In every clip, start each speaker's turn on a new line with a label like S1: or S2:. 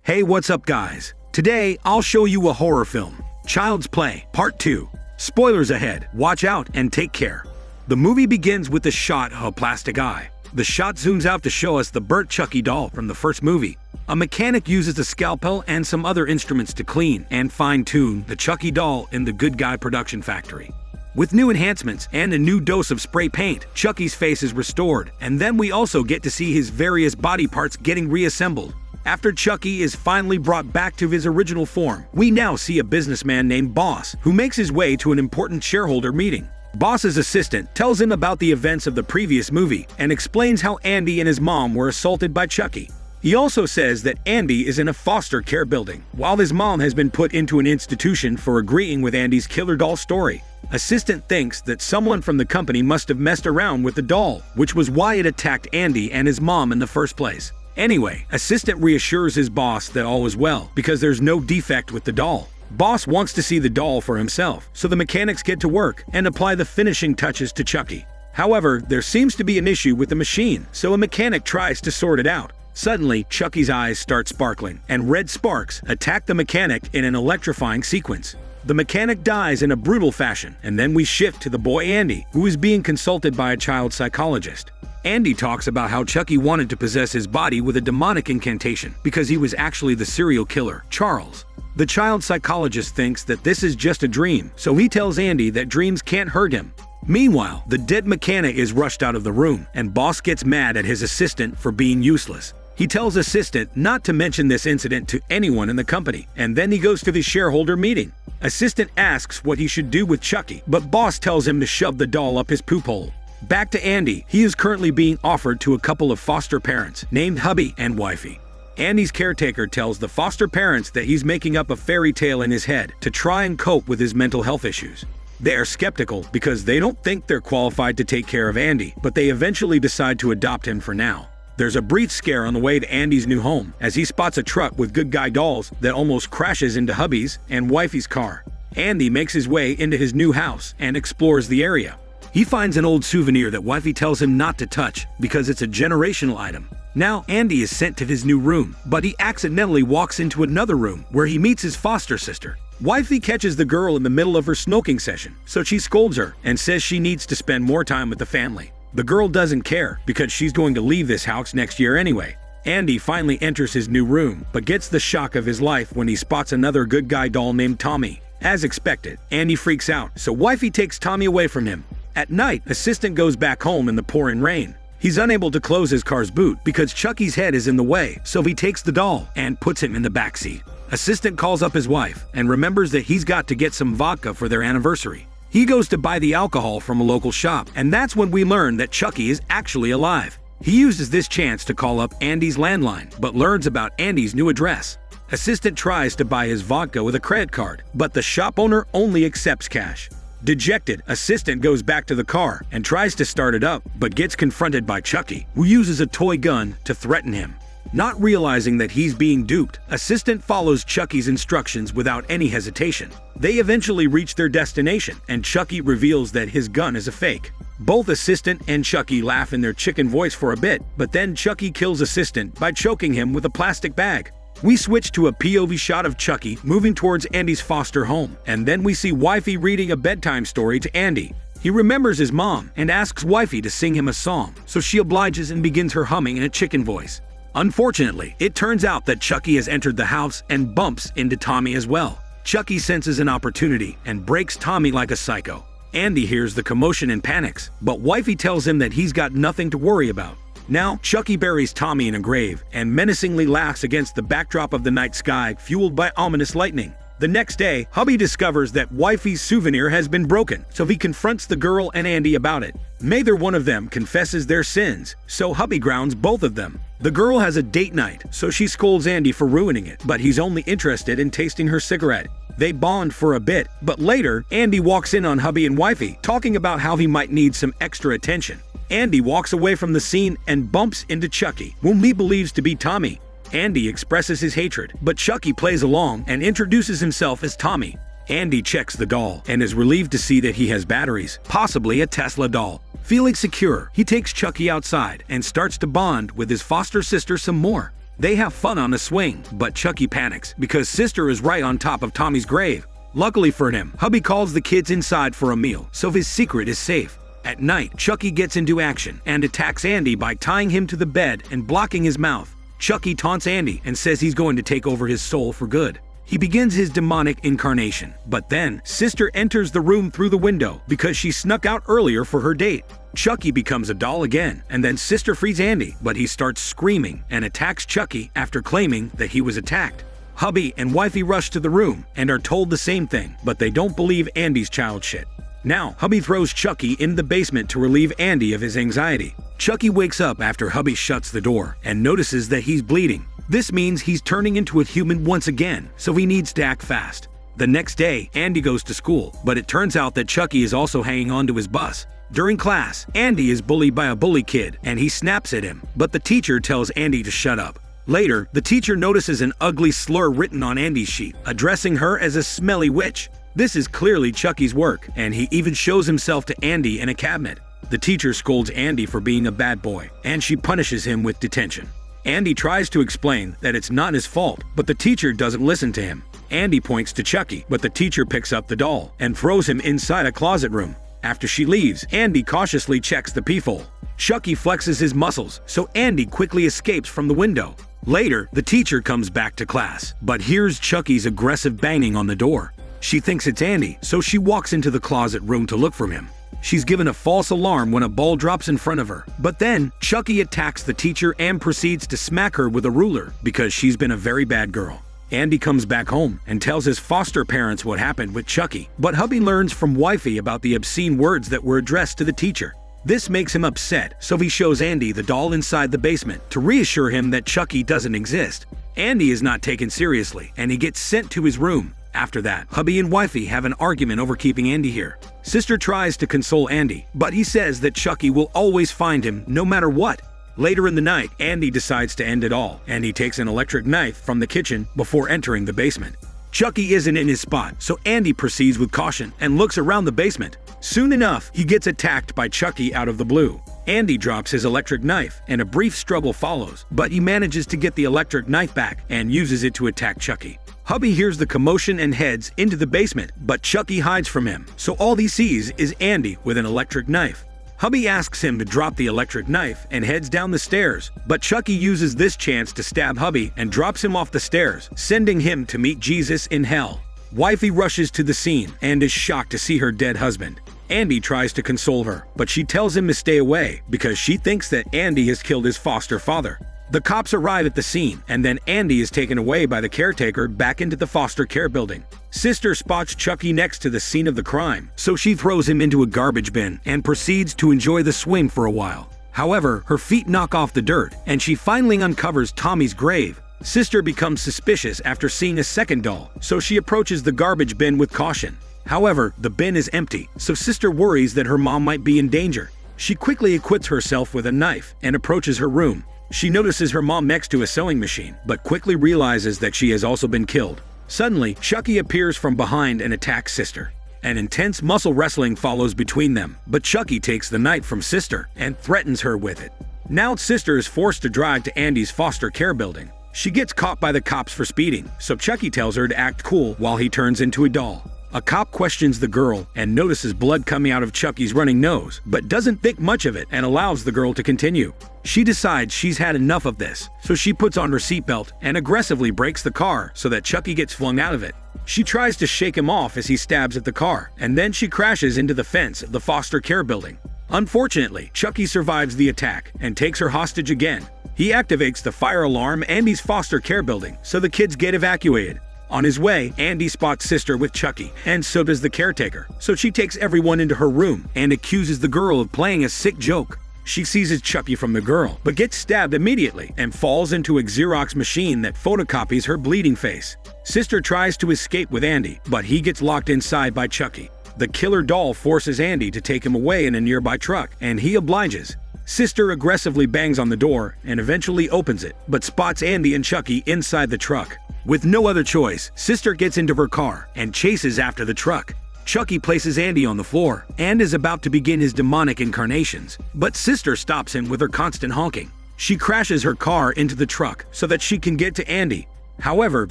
S1: Hey, what's up guys? Today, I'll show you a horror film, Child's Play, Part 2. Spoilers ahead, watch out and take care. The movie begins with the shot of a plastic eye. The shot zooms out to show us the burnt Chucky doll from the first movie. A mechanic uses a scalpel and some other instruments to clean and fine-tune the Chucky doll in the Good Guy production factory. With new enhancements and a new dose of spray paint, Chucky's face is restored, and then we also get to see his various body parts getting reassembled. After Chucky is finally brought back to his original form, we now see a businessman named Boss, who makes his way to an important shareholder meeting. Boss's assistant tells him about the events of the previous movie and explains how Andy and his mom were assaulted by Chucky. He also says that Andy is in a foster care building, while his mom has been put into an institution for agreeing with Andy's killer doll story. Assistant thinks that someone from the company must have messed around with the doll, which was why it attacked Andy and his mom in the first place. Anyway, Assistant reassures his boss that all is well because there's no defect with the doll. Boss wants to see the doll for himself, so the mechanics get to work and apply the finishing touches to Chucky. However, there seems to be an issue with the machine, so a mechanic tries to sort it out. Suddenly, Chucky's eyes start sparkling, and red sparks attack the mechanic in an electrifying sequence. The mechanic dies in a brutal fashion, and then we shift to the boy Andy, who is being consulted by a child psychologist. Andy talks about how Chucky wanted to possess his body with a demonic incantation because he was actually the serial killer, Charles. The child psychologist thinks that this is just a dream, so he tells Andy that dreams can't hurt him. Meanwhile, the dead mechanic is rushed out of the room, and Boss gets mad at his assistant for being useless. He tells Assistant not to mention this incident to anyone in the company, and then he goes to the shareholder meeting. Assistant asks what he should do with Chucky, but Boss tells him to shove the doll up his poop hole. Back to Andy. He is currently being offered to a couple of foster parents named Hubby and Wifey. Andy's caretaker tells the foster parents that he's making up a fairy tale in his head to try and cope with his mental health issues. They are skeptical because they don't think they're qualified to take care of Andy, but they eventually decide to adopt him for now. There's a brief scare on the way to Andy's new home as he spots a truck with Good Guy dolls that almost crashes into Hubby's and Wifey's car. Andy makes his way into his new house and explores the area. He finds an old souvenir that Wifey tells him not to touch because it's a generational item. Now, Andy is sent to his new room, but he accidentally walks into another room where he meets his foster sister. Wifey catches the girl in the middle of her smoking session, so she scolds her and says she needs to spend more time with the family. The girl doesn't care because she's going to leave this house next year anyway. Andy finally enters his new room, but gets the shock of his life when he spots another Good Guy doll named Tommy. As expected, Andy freaks out, so Wifey takes Tommy away from him. At night, Assistant goes back home in the pouring rain. He's unable to close his car's boot because Chucky's head is in the way, so he takes the doll and puts him in the backseat. Assistant calls up his wife and remembers that he's got to get some vodka for their anniversary. He goes to buy the alcohol from a local shop, and that's when we learn that Chucky is actually alive. He uses this chance to call up Andy's landline, but learns about Andy's new address. Assistant tries to buy his vodka with a credit card, but the shop owner only accepts cash. Dejected, Assistant goes back to the car and tries to start it up, but gets confronted by Chucky, who uses a toy gun to threaten him. Not realizing that he's being duped, Assistant follows Chucky's instructions without any hesitation. They eventually reach their destination, and Chucky reveals that his gun is a fake. Both Assistant and Chucky laugh in their chicken voice for a bit, but then Chucky kills Assistant by choking him with a plastic bag. We switch to a POV shot of Chucky moving towards Andy's foster home, and then we see Wifey reading a bedtime story to Andy. He remembers his mom and asks Wifey to sing him a song, so she obliges and begins her humming in a chicken voice. Unfortunately, it turns out that Chucky has entered the house and bumps into Tommy as well. Chucky senses an opportunity and breaks Tommy like a psycho. Andy hears the commotion and panics, but Wifey tells him that he's got nothing to worry about. Now, Chucky buries Tommy in a grave and menacingly laughs against the backdrop of the night sky fueled by ominous lightning. The next day, Hubby discovers that Wifey's souvenir has been broken, so he confronts the girl and Andy about it. Neither one of them confesses their sins, so Hubby grounds both of them. The girl has a date night, so she scolds Andy for ruining it, but he's only interested in tasting her cigarette. They bond for a bit, but later, Andy walks in on Hubby and Wifey, talking about how he might need some extra attention. Andy walks away from the scene and bumps into Chucky, whom he believes to be Tommy. Andy expresses his hatred, but Chucky plays along and introduces himself as Tommy. Andy checks the doll and is relieved to see that he has batteries, possibly a Tesla doll. Feeling secure, he takes Chucky outside and starts to bond with his foster sister some more. They have fun on the swing, but Chucky panics because sister is right on top of Tommy's grave. Luckily for him, hubby calls the kids inside for a meal, so his secret is safe. At night, Chucky gets into action and attacks Andy by tying him to the bed and blocking his mouth. Chucky taunts Andy and says he's going to take over his soul for good. He begins his demonic incarnation, but then sister enters the room through the window because she snuck out earlier for her date. Chucky becomes a doll again, and then sister frees Andy, but he starts screaming and attacks Chucky after claiming that he was attacked. Hubby and wifey rush to the room and are told the same thing, but they don't believe Andy's child shit. Now, hubby throws Chucky in the basement to relieve Andy of his anxiety. Chucky wakes up after hubby shuts the door and notices that he's bleeding. This means he's turning into a human once again, so he needs to act fast. The next day, Andy goes to school, but it turns out that Chucky is also hanging onto his bus. During class, Andy is bullied by a bully kid and he snaps at him, but the teacher tells Andy to shut up. Later, the teacher notices an ugly slur written on Andy's sheet, addressing her as a smelly witch. This is clearly Chucky's work, and he even shows himself to Andy in a cabinet. The teacher scolds Andy for being a bad boy, and she punishes him with detention. Andy tries to explain that it's not his fault, but the teacher doesn't listen to him. Andy points to Chucky, but the teacher picks up the doll and throws him inside a closet room. After she leaves, Andy cautiously checks the peephole. Chucky flexes his muscles, so Andy quickly escapes from the window. Later, the teacher comes back to class, but hears Chucky's aggressive banging on the door. She thinks it's Andy, so she walks into the closet room to look for him. She's given a false alarm when a ball drops in front of her. But then, Chucky attacks the teacher and proceeds to smack her with a ruler because she's been a very bad girl. Andy comes back home and tells his foster parents what happened with Chucky, but hubby learns from wifey about the obscene words that were addressed to the teacher. This makes him upset, so he shows Andy the doll inside the basement to reassure him that Chucky doesn't exist. Andy is not taken seriously, and he gets sent to his room. After that, hubby and wifey have an argument over keeping Andy here. Sister tries to console Andy, but he says that Chucky will always find him no matter what. Later in the night, Andy decides to end it all, and he takes an electric knife from the kitchen before entering the basement. Chucky isn't in his spot, so Andy proceeds with caution and looks around the basement. Soon enough, he gets attacked by Chucky out of the blue. Andy drops his electric knife, and a brief struggle follows, but he manages to get the electric knife back and uses it to attack Chucky. Hubby hears the commotion and heads into the basement, but Chucky hides from him, so all he sees is Andy with an electric knife. Hubby asks him to drop the electric knife and heads down the stairs, but Chucky uses this chance to stab hubby and drops him off the stairs, sending him to meet Jesus in hell. Wifey rushes to the scene and is shocked to see her dead husband. Andy tries to console her, but she tells him to stay away because she thinks that Andy has killed his foster father. The cops arrive at the scene, and then Andy is taken away by the caretaker back into the foster care building. Sister spots Chucky next to the scene of the crime, so she throws him into a garbage bin and proceeds to enjoy the swing for a while. However, her feet knock off the dirt, and she finally uncovers Tommy's grave. Sister becomes suspicious after seeing a second doll, so she approaches the garbage bin with caution. However, the bin is empty, so Sister worries that her mom might be in danger. She quickly equips herself with a knife and approaches her room. She notices her mom next to a sewing machine, but quickly realizes that she has also been killed. Suddenly, Chucky appears from behind and attacks Sister. An intense muscle wrestling follows between them, but Chucky takes the knife from Sister and threatens her with it. Now Sister is forced to drive to Andy's foster care building. She gets caught by the cops for speeding, so Chucky tells her to act cool while he turns into a doll. A cop questions the girl and notices blood coming out of Chucky's running nose, but doesn't think much of it and allows the girl to continue. She decides she's had enough of this, so she puts on her seatbelt and aggressively brakes the car so that Chucky gets flung out of it. She tries to shake him off as he stabs at the car, and then she crashes into the fence of the foster care building. Unfortunately, Chucky survives the attack and takes her hostage again. He activates the fire alarm in Andy's foster care building, so the kids get evacuated. On his way, Andy spots Sister with Chucky, and so does the caretaker, so she takes everyone into her room and accuses the girl of playing a sick joke. She seizes Chucky from the girl, but gets stabbed immediately and falls into a Xerox machine that photocopies her bleeding face. Sister tries to escape with Andy, but he gets locked inside by Chucky. The killer doll forces Andy to take him away in a nearby truck, and he obliges. Sister aggressively bangs on the door and eventually opens it, but spots Andy and Chucky inside the truck. With no other choice, Sister gets into her car and chases after the truck. Chucky places Andy on the floor and is about to begin his demonic incarnations, but Sister stops him with her constant honking. She crashes her car into the truck so that she can get to Andy. However,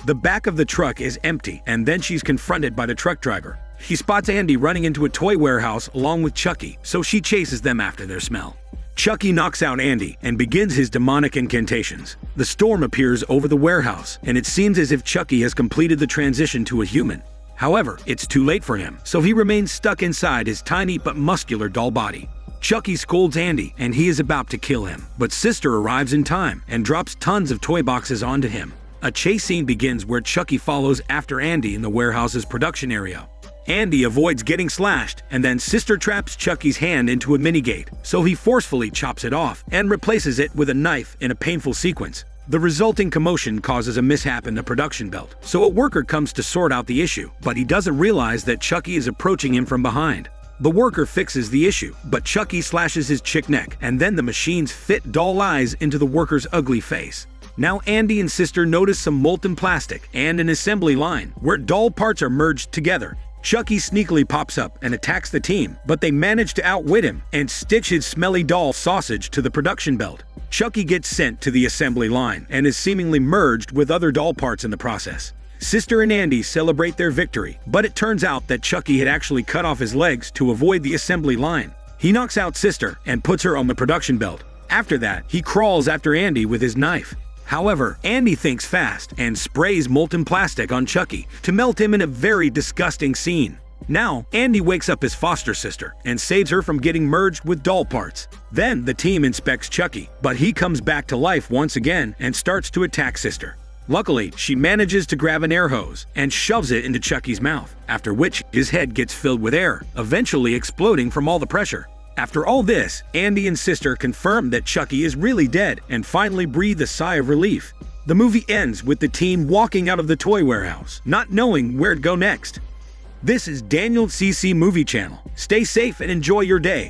S1: the back of the truck is empty, and then she's confronted by the truck driver. He spots Andy running into a toy warehouse along with Chucky, so she chases them after their smell. Chucky knocks out Andy and begins his demonic incantations. The storm appears over the warehouse, and it seems as if Chucky has completed the transition to a human. However, it's too late for him, so he remains stuck inside his tiny but muscular doll body. Chucky scolds Andy, and he is about to kill him, but Sister arrives in time and drops tons of toy boxes onto him. A chase scene begins where Chucky follows after Andy in the warehouse's production area. Andy avoids getting slashed, and then Sister traps Chucky's hand into a mini-gate, so he forcefully chops it off and replaces it with a knife in a painful sequence. The resulting commotion causes a mishap in the production belt, so a worker comes to sort out the issue, but he doesn't realize that Chucky is approaching him from behind. The worker fixes the issue, but Chucky slashes his chick neck, and then the machines fit doll eyes into the worker's ugly face. Now Andy and Sister notice some molten plastic and an assembly line where doll parts are merged together. Chucky sneakily pops up and attacks the team, but they manage to outwit him and stitch his smelly doll sausage to the production belt. Chucky gets sent to the assembly line and is seemingly merged with other doll parts in the process. Sister and Andy celebrate their victory, but it turns out that Chucky had actually cut off his legs to avoid the assembly line. He knocks out Sister and puts her on the production belt. After that, he crawls after Andy with his knife. However, Andy thinks fast and sprays molten plastic on Chucky to melt him in a very disgusting scene. Now, Andy wakes up his foster sister and saves her from getting merged with doll parts. Then the team inspects Chucky, but he comes back to life once again and starts to attack Sister. Luckily, she manages to grab an air hose and shoves it into Chucky's mouth, after which his head gets filled with air, eventually exploding from all the pressure. After all this, Andy and Sister confirm that Chucky is really dead and finally breathe a sigh of relief. The movie ends with the team walking out of the toy warehouse, not knowing where to go next. This is Daniel CC Movie Channel. Stay safe and enjoy your day.